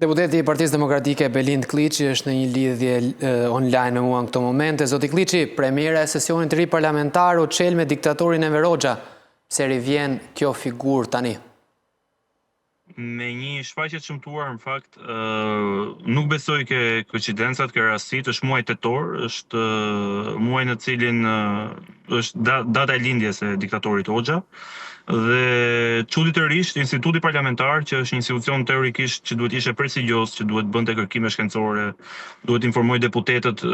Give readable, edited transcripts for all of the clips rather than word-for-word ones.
Deputeti i Partisë Demokratike Belind Kliçi është në një lidhje online në mua në këto momente. Zoti Kliçi, premiera e sesionit të ri parlamentar u çel me diktatorin Enver Hoxha. Se rivjen kjo figurë tani? Me një shfaqje të shëmtuar, në fakt, nuk besoj ke koincidencat, ke rastit, është muaj tetor, është muaj në cilin është data e lindjes e diktatorit Hoxha. Dhe çuditërisht instituti parlamentar, që është një institucion teorikisht që duhet ishte prestigjos, që duhet bënte kërkime shkencore, duhet informoj deputetët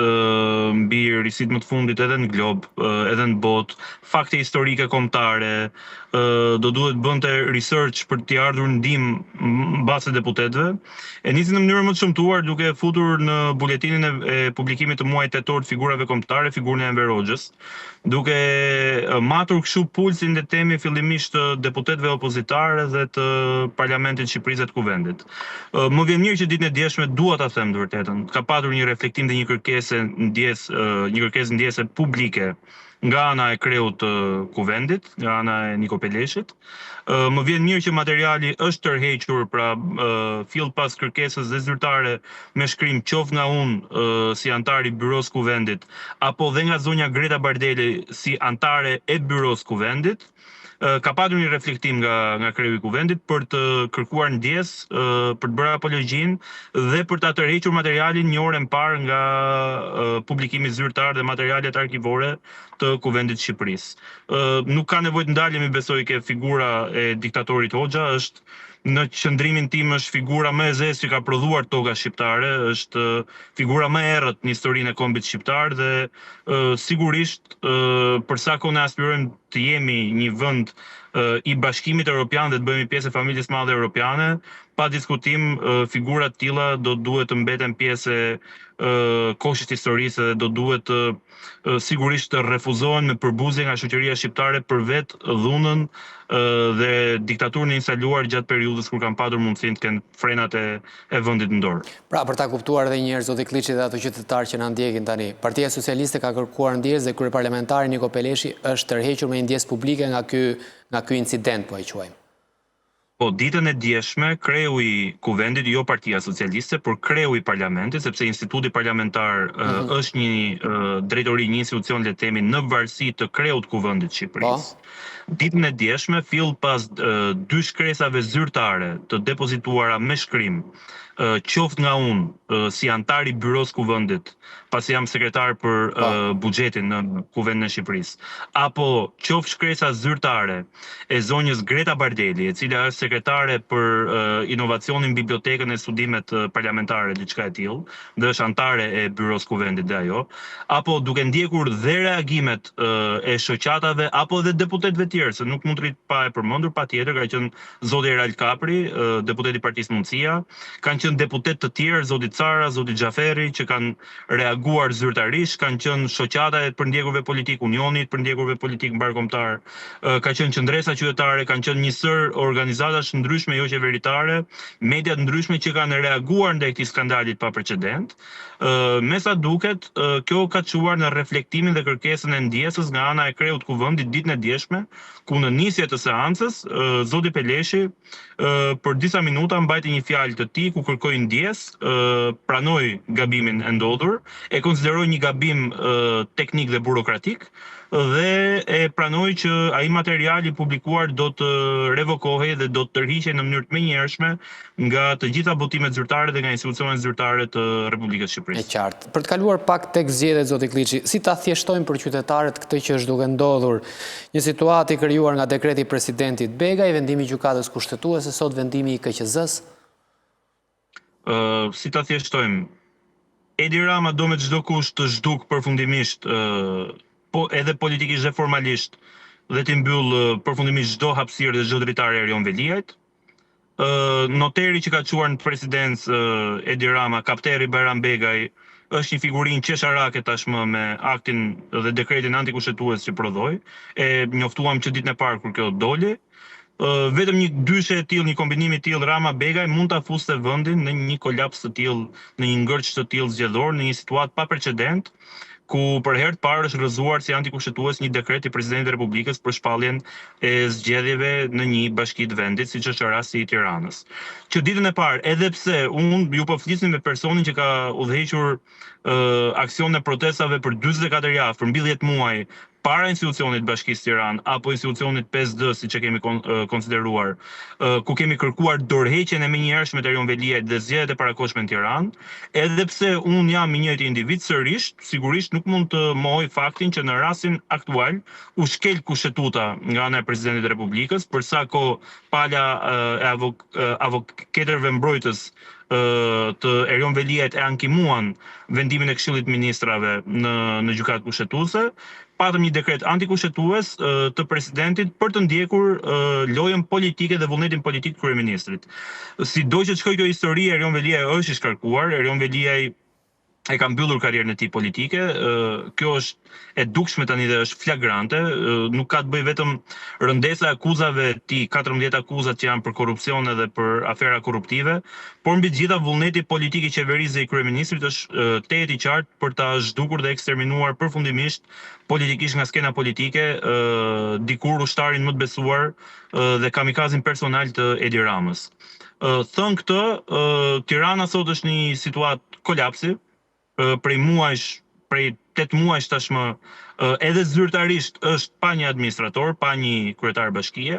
mbi risit më të fundit edhe në glob, edhe në botë, fakte historike kombëtare, do duhet bënte research për t'i ardhur ndihmë mbas deputetëve. E nisi në mënyrë më të shëmtuar duke futur në buletinin e publikimit të muajit tetor të figurave kombëtare figurën e Enver Hoxhës, duke matur kështu pulsin le të themi fillimisht të deputetëve opozitarë dhe të Parlamentit të Shqipërisë dhe të Kuvendit. Më vjen mirë që ditën e djeshme dua ta them të vërtetën, ka patur një reflektim dhe një kërkesë ndjesë publike nga ana e kreut të Kuvendit, nga ana e Niko Peleshit. Më vjen mirë që materiali është tërhequr, pra fill pas kërkesës dhe zyrtare me shkrim qoftë nga unë si antar i byros Kuvendit, apo dhe nga zonja Greta Bardeli si antare e byros Kuvendit. Ka patur një reflektim nga kreu i Kuvendit për të kërkuar ndjesë, për të bërë apologjin dhe për të tërhequr materialin një orë më parë nga publikimi zyrtar dhe materialet arkivore të Kuvendit të Shqipërisë. Nuk ka nevojë të ndalemi, besoj, ke figura e diktatorit Hoxha, është në qëndrimin tim është figura më e zezë që ka prodhuar toka shqiptare, është figura më e errët në historinë e kombit shqiptar dhe sigurisht për sa kohë ne aspirojmë të jemi një vend i Bashkimit Evropian dhe të bëhemi pjesë e familjes madhe europiane, pa diskutim figura të tilla do duhet të mbeten pjesë e koshit historisë dhe do duhet sigurisht të refuzohen me përbuzje nga shoqëria shqiptare për vetë dhunën dhe diktaturën e instaluar gjatë periudhës kur kanë patur mundësinë të kenë frenat e vendit në dorë. Pra, për ta kuptuar edhe një herë, zoti Kliçi dhe ato qytetarë që na ndjekin tani, Partia Socialiste ka kërkuar ndjesë dhe kryeparlamentari Niko Peleshi është tërhequr me ndjesë publike nga ky incident, po e quajmë. Po, ditën e djeshme, kreu i Kuvendit, jo Partia Socialiste, por kreu i Parlamentit, sepse instituti parlamentar është një drejtori, një institucion le të themi në varësi të kreut të Kuvendit të Shqipërisë. Ditën e djeshme, fill pas dy shkresave zyrtare të depozituara me shkrim, qoftë nga unë si antar i byros Kuvendit, pasi jam sekretar për buxhetin në Kuvendin e Shqipërisë, apo qoftë shkresa zyrtare e zonjës Greta Bardeli, e cila është sekretare për inovacionin, bibliotekën e studimet parlamentare, diçka e tillë, dhe është antare e byros Kuvendit dhe ajo, apo duke ndjekur dhe reagimet e shoqatave apo dhe deputetëve tjerë, se nuk mund të rrit pa e përmendur, patjetër ka qenë zoti Erald Kapri, deputeti i Partisë Mundësia, kanë qenë deputet të tjerë, zoti Cara, zoti Xhaferi, që kanë reaguar zyrtarisht, kanë qenë shoqata e përndjekurve politik, Unionit përndjekurve politik mbarkombëtar, ka qenë qendresa qytetare, kanë qenë një sër organizatash ndryshme jo qeveritare, media të ndryshme që kanë reaguar ndaj këtij skandalit pa precedent. Me sa duket, kjo ka çuar në reflektimin dhe kërkesën e ndjesës nga ana e kreut të Kuvendit ditën e djeshme, ku në nisje të seancës, zoti Peleshi për disa minuta mbajti një fjalë të tij ku kërkoi ndjesë, pranoi gabimin e ndodhur, e konsideroi një gabim teknik dhe burokratik dhe e pranoi që ai material i publikuar do të revokohej dhe do të tërhiqej në mënyrë të menjëhershme nga të gjitha botimet zyrtare dhe nga institucionet zyrtare të Republikës së Shqipërisë. E qartë. Për të kaluar pak tek zgjedhjet, zoti Kliçi, si ta thjeshtojmë për qytetarët këtë që është duke ndodhur, një situatë krijuar nga dekreti i presidentit Begaj, vendimi i gjykatës kushtetuese, sot vendimi i KQZ-s? Si ta thjeshtojmë? Edi Rama do me çdo kusht të zhduk përfundimisht, po edhe politikisht dhe formalisht, dhe t'i mbyll përfundimisht çdo hapësirë dhe çdo dritare e Erion Veliajt. Noteri që ka çuar në presidencë Edi Rama, kapteri Bajram Begaj, është një figurinë qesharake tashmë me aktin dhe dekretin antikushtetues që prodhoi. E njoftuam që ditën e parë kur kjo doli. Vetëm një dyshe e tillë, një kombinim i tillë Rama Begaj mund ta fuste vendin në një kolaps të tillë, në një ngërç të tillë zgjedhor, në një situatë pa precedent, ku për herë të parë është rrëzuar si antikushtetues një dekret i Presidentit të Republikës për shpalljen e zgjedhjeve në një bashki të vendit, siç është rasti i Tiranës. Që ditën e parë, edhe pse ju po flisni me personin që ka udhëhequr aksione protestave për 44 javë, për mbi 10 muaj, para institucionit Bashkisë Tiranë apo institucionit 5D, siç e kemi konsideruar, ku kemi kërkuar dorëheqjen e menjëhershme të Erion Veliajt dhe zgjedhjet e parakohshme në Tiranë, edhe pse unë jam i njëjti individ, sigurisht nuk mund të mohoj faktin që në rastin aktual u shkel kushtetuta nga ana e Presidentit të Republikës, për sa kohë pala e avokatërve mbrojtës të Erion Veliajt e ankimuan vendimin e Këshillit të Ministrave në gjykatë kushtetuese, patëm një dekret antikushtetues të presidentit për të ndjekur lojën politike dhe vullnetin politik të kryeministrit. Sido që të shkojë kjo histori, Erion Veliaj është i shkarkuar, Erion Veliaj e ka mbyllur karrierën e tij politike. Kjo është e dukshme tani dhe është flagrante, nuk ka të bëjë vetëm rëndesa e akuzave të tij, 14 akuzat që janë për korrupsion edhe për afera korruptive, por mbi të gjitha vullneti politik i qeverisë dhe i kryeministrit është tejet i qartë për ta zhdukur dhe eksterminuar përfundimisht politikisht nga skena politike dikur ushtarin më të besuar dhe kamikazin personal të Edi Ramës. Thënë këtë, Tirana sot është një situatë kolapsi. Prej 8 muajsh tashmë, edhe zyrtarisht është pa një administrator, pa një kryetar bashkie.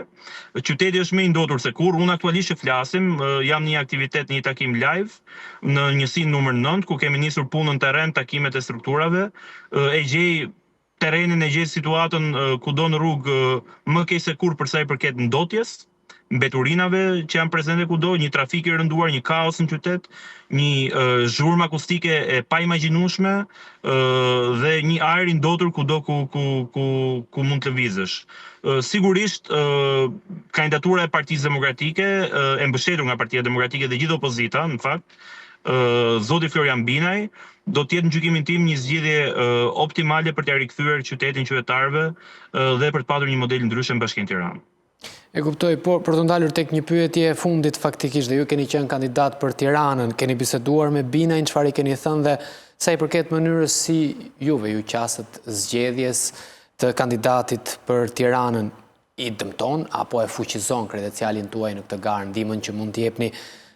Qyteti është më i ndotur se kurrë. Unë aktualisht që flasim, jam në një aktivitet, një takim live në njësinë numër 9, ku kemi nisur punën terren, takimet e strukturave. E gjej terrenin, e gjej situatën kudo në rrugë më keq se kurrë për sa i përket ndotjes, mbeturinave që janë prezente kudo, një trafik i rënduar, një kaos në qytet, një zhurmë akustike e paimagjinueshme dhe një ajër i ndotur kudo ku mund të lëvizësh. Sigurisht kandidatura e Partisë Demokratike, e mbështetur nga Partia Demokratike dhe gjithë opozita, në fakt, zoti Florian Binaj, do të jetë në gjykimin tim një zgjidhje optimale për t'ia rikthyer qytetin qytetarëve dhe për të patur një model ndryshe në Bashkinë Tiranë. E kuptoj, por për të ndalur tek një pyetje e fundit faktikisht, dhe ju keni qenë kandidat për Tiranën, keni biseduar me Binajin, çfarë i keni thënë dhe sa i përket mënyrës si juve ju qasët zgjedhjes të kandidatit për Tiranën, i dëmton apo e fuqizon kredencialin tuaj në këtë garë, ndihmën që mund të jepni,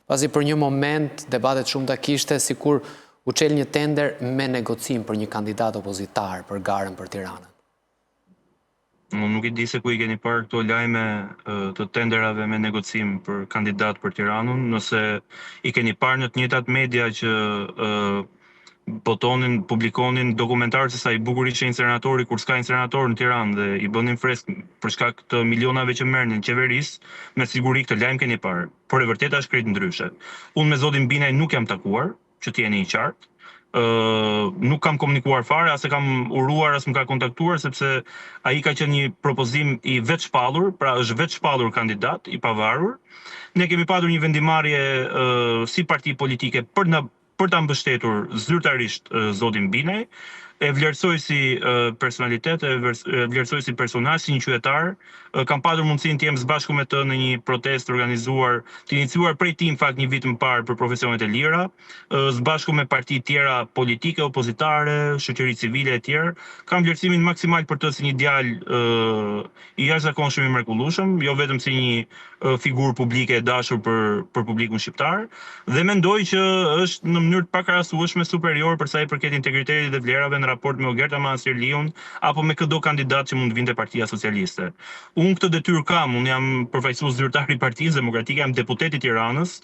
pasi për një moment debatet shumëta kishte sikur u çel një tender me negocim për një kandidat opozitar për garën për Tiranën. Unë nuk i di se ku i keni parë këto lajme të tenderave me negocim për kandidat për Tiranën, nëse i keni parë në të njëjtat media që publikonin dokumentar se sa i bukur ishte incineratori kur s'ka incinerator në Tiranë dhe i bënin fresk për shkak të milionave që merrnin qeverisë, me siguri këtë lajm keni parë, por e vërteta është krejt ndryshe. Unë me zotin Binaj nuk jam takuar, që t'jeni i qartë. Nuk kam komunikuar fare, as e kam uruar, as më ka kontaktuar, sepse ai ka qenë një propozim i vetë shpallur, pra është vetë shpallur kandidat, i pavarur. Ne kemi patur një vendimarrje si parti politike për ta mbështetur zyrtarisht zotin Binaj, e vlerësoj si personalitet, e vlerësoj si personazh, si një qytetar. Kam patur mundësinë të jem së bashku me të në një protestë organizuar, të iniciuar prej tij në fakt një vit më parë për profesionet e lira, së bashku me parti tjera politike, opozitare, shoqëri civile e tjerë. Kam vlerësimin maksimal për të si një djalë i jashtëzakonshëm i mrekullueshëm, jo vetëm si një figurë publike e dashur për publikun shqiptar, dhe mendoj që është në mënyrë të pakrahasueshme superior për sa i përket integritetit dhe vlerave në raport me Ogerta Manastirliun apo me çdo kandidat që mund të vinte Partia Socialiste. Unë këtë detyrë kam, unë jam përfaqësues zyrtar i Partisë Demokratike, jam deputet i Tiranës,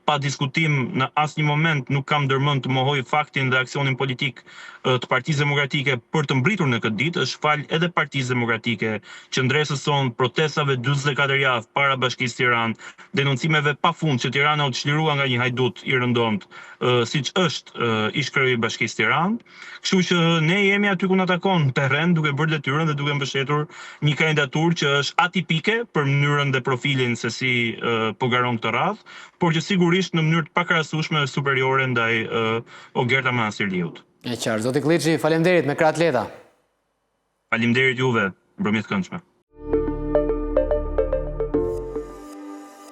pa diskutim në asnjë moment nuk kam ndërmend të mohoj faktin dhe aksionin politik të Partisë Demokratike për të mbritur në këtë ditë, është fal edhe Partisë Demokratike që ndresës son protestave 44 javë para Bashkisë Tiranë, denoncimeve pafund që Tirana u çlirua nga një hajdut i rëndomt, siç është ish-kryeji i Bashkisë Tiranë. Kështu që ne jemi aty ku na takon terren, duke bërë detyrën dhe duke mbështetur një kandidaturë që është atipike për mënyrën dhe profilin se si po garon këtë radhë, por që sigurisht në mënyrë të pakrahasueshme superiore ndaj Ogerta Manastirliut. E qartë, zoti Klliçi, faleminderit me krah të lehta. Faleminderit juve, mbrëmje të këndshme.